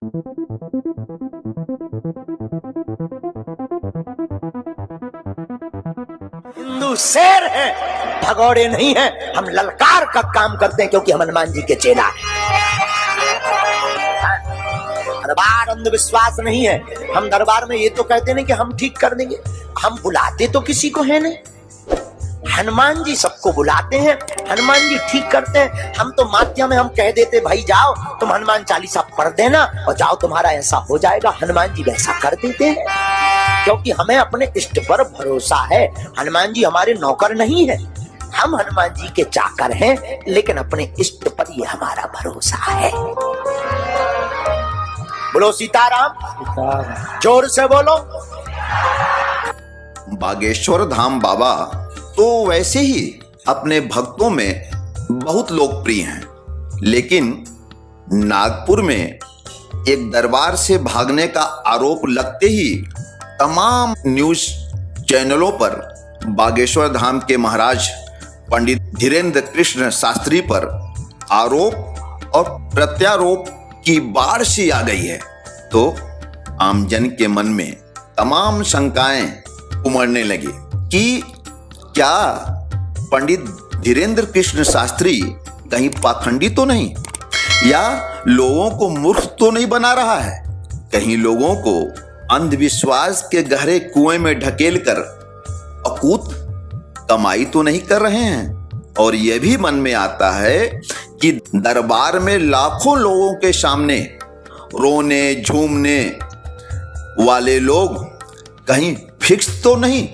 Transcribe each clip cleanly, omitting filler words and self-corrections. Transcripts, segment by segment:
हिंदू शेर है, भगोड़े नहीं है। हम ललकार का काम करते हैं क्योंकि हम हनुमान जी के चेला हैं। दरबार अंधविश्वास नहीं है। हम दरबार में ये तो कहते नहीं कि हम ठीक कर देंगे, हम बुलाते तो किसी को है नहीं। हनुमान जी सबको बुलाते हैं, हनुमान जी ठीक करते हैं। हम तो माध्यम में हम कह देते भाई जाओ तुम हनुमान चालीसा पढ़ देना और जाओ तुम्हारा ऐसा हो जाएगा। हनुमान जी वैसा कर देते हैं क्योंकि हमें अपने इष्ट पर भरोसा है। हनुमान जी हमारे नौकर नहीं है, हम हनुमान जी के चाकर हैं, लेकिन अपने इष्ट पर ये हमारा भरोसा है। बोलो सीताराम, जोर से बोलो। बागेश्वर धाम बाबा तो वैसे ही अपने भक्तों में बहुत लोकप्रिय हैं, लेकिन नागपुर में एक दरबार से भागने का आरोप लगते ही तमाम न्यूज चैनलों पर बागेश्वर धाम के महाराज पंडित धीरेन्द्र कृष्ण शास्त्री पर आरोप और प्रत्यारोप की बाढ़ सी आ गई है। तो आमजन के मन में तमाम शंकाएं उमड़ने लगी कि क्या पंडित धीरेन्द्र कृष्ण शास्त्री कहीं पाखंडी तो नहीं, या लोगों को मूर्ख तो नहीं बना रहा है, कहीं लोगों को अंधविश्वास के गहरे कुएं में ढकेल कर अकूत कमाई तो नहीं कर रहे हैं। और यह भी मन में आता है कि दरबार में लाखों लोगों के सामने रोने झूमने वाले लोग कहीं फिक्स तो नहीं,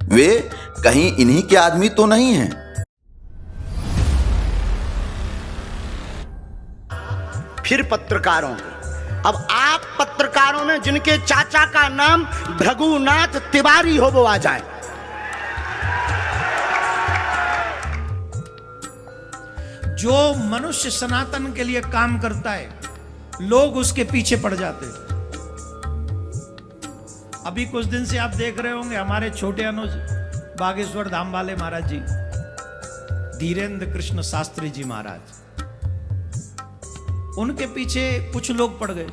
वे कहीं इन्हीं के आदमी तो नहीं हैं। फिर पत्रकारों, अब आप पत्रकारों में जिनके चाचा का नाम भृगुनाथ तिवारी हो वो आ जाए। जो मनुष्य सनातन के लिए काम करता है लोग उसके पीछे पड़ जाते हैं। अभी कुछ दिन से आप देख रहे होंगे हमारे छोटे अनुज बागेश्वर धाम वाले महाराज जी, धीरेन्द्र कृष्ण शास्त्री जी महाराज, उनके पीछे कुछ लोग पड़ गए।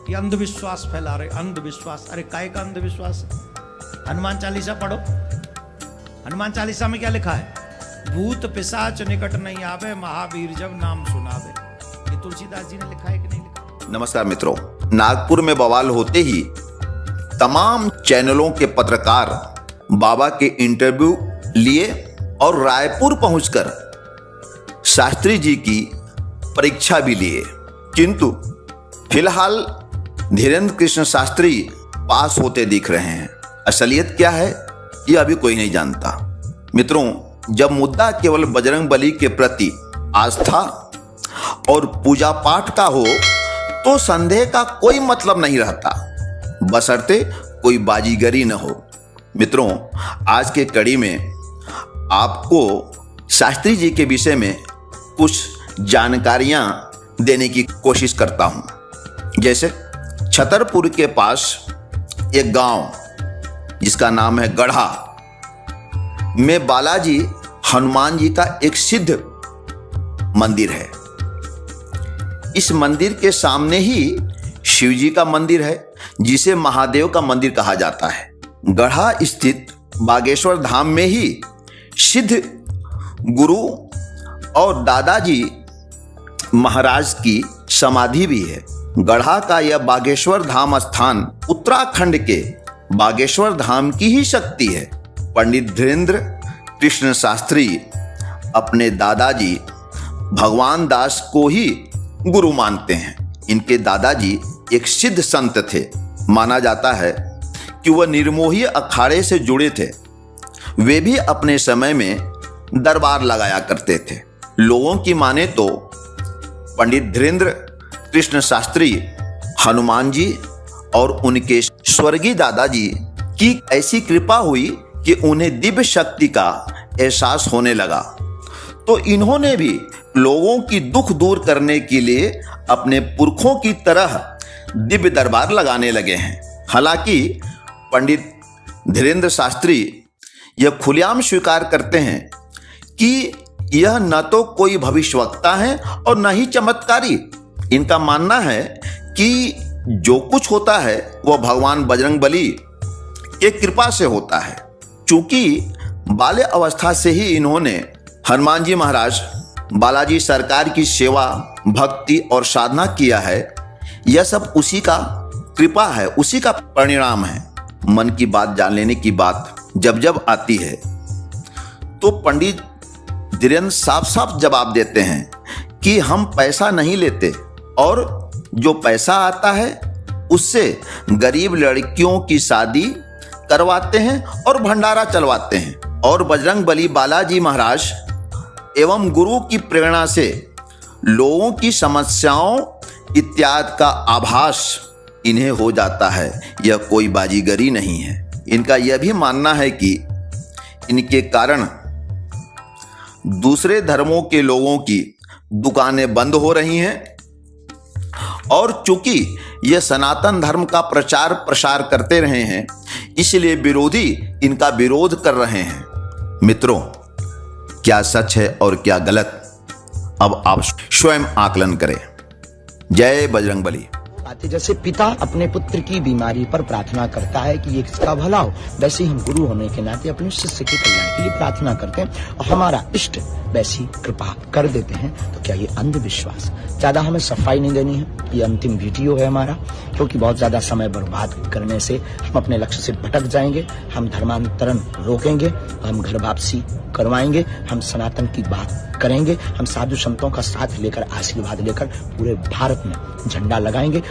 ये अंधविश्वास फैला रहे, अंधविश्वास। अरे काय का अंधविश्वास है? हनुमान चालीसा पढ़ो। हनुमान चालीसा में क्या लिखा है? भूत पिशाच निकट नहीं आवे, महावीर जब नाम सुनावे। ये तुलसीदास जी ने लिखा है कि नहीं लिखा? नमस्कार मित्रों, नागपुर में बवाल होते ही तमाम चैनलों के पत्रकार बाबा के इंटरव्यू लिए और रायपुर पहुंचकर शास्त्री जी की परीक्षा भी लिए, किंतु फिलहाल धीरेन्द्र कृष्ण शास्त्री पास होते दिख रहे हैं। असलियत क्या है ये अभी कोई नहीं जानता। मित्रों, जब मुद्दा केवल बजरंग बली के प्रति आस्था और पूजा पाठ का हो तो संदेह का कोई मतलब नहीं रहता, बशर्ते कोई बाजीगरी न हो। मित्रों, आज के कड़ी में आपको शास्त्री जी के विषय में कुछ जानकारियां देने की कोशिश करता हूं। जैसे छतरपुर के पास एक गांव जिसका नाम है गढ़ा में बालाजी हनुमान जी का एक सिद्ध मंदिर है। इस मंदिर के सामने ही शिव जी का मंदिर है जिसे महादेव का मंदिर कहा जाता है। गढ़ा स्थित बागेश्वर धाम में ही सिद्ध गुरु और दादाजी महाराज की समाधि भी है। गढ़ा का यह बागेश्वर धाम स्थान उत्तराखंड के बागेश्वर धाम की ही शक्ति है। पंडित धीरेन्द्र कृष्ण शास्त्री अपने दादाजी भगवान दास को ही गुरु मानते हैं। इनके दादाजी एक सिद्ध संत थे। माना जाता है कि वह निर्मोही अखाड़े से जुड़े थे। वे भी अपने समय में दरबार लगाया करते थे। लोगों की माने तो पंडित धीरेन्द्र कृष्ण शास्त्री हनुमान जी और उनके स्वर्गीय दादाजी की ऐसी कृपा हुई कि उन्हें दिव्य शक्ति का एहसास होने लगा, तो इन्होंने भी लोगों की दुख दूर करने के लिए अपने पुरखों की तरह दिव्य दरबार लगाने लगे हैं। हालांकि पंडित धीरेन्द्र शास्त्री यह खुलेआम स्वीकार करते हैं कि यह न तो कोई भविष्यवक्ता है और न ही चमत्कारी, इनका मानना है कि जो कुछ होता है वह भगवान बजरंगबली के कृपा से होता है। चूंकि बाल्य अवस्था से ही इन्होंने हनुमान जी महाराज बालाजी सरकार की सेवा, भक्ति और साधना किया है। यह सब उसी का कृपा है, उसी का परिणाम है। मन की बात जान लेने की बात जब जब आती है तो पंडित धीरेन्द्र साफ साफ जवाब देते हैं कि हम पैसा नहीं लेते और जो पैसा आता है उससे गरीब लड़कियों की शादी करवाते हैं और भंडारा चलवाते हैं। और बजरंगबली बालाजी महाराज एवं गुरु की प्रेरणा से लोगों की समस्याओं इत्यादि का आभास इन्हें हो जाता है। यह कोई बाजीगरी नहीं है। इनका यह भी मानना है कि इनके कारण दूसरे धर्मों के लोगों की दुकानें बंद हो रही हैं और चूंकि यह सनातन धर्म का प्रचार प्रसार करते रहे हैं इसलिए विरोधी इनका विरोध कर रहे हैं। मित्रों, क्या सच है और क्या गलत, अब आप स्वयं आकलन करें। जय बजरंगबली। आते जैसे पिता अपने पुत्र की बीमारी पर प्रार्थना करता है कि ये इसका भला हो, वैसे ही हम गुरु होने के नाते अपने शिष्य के कल्याण के लिए प्रार्थना करते हैं और हमारा इष्ट वैसी कृपा कर देते हैं। तो क्या ये अंधविश्वास? ज्यादा हमें सफाई नहीं देनी है, ये अंतिम वीडियो है हमारा, क्योंकि बहुत ज्यादा समय बर्बाद करने से हम अपने लक्ष्य से भटक जाएंगे। हम धर्मांतरण रोकेंगे, हम घर वापसी करवाएंगे, हम सनातन की बात करेंगे, हम साधु संतों का साथ लेकर, आशीर्वाद लेकर पूरे भारत में झंडा लगाएंगे।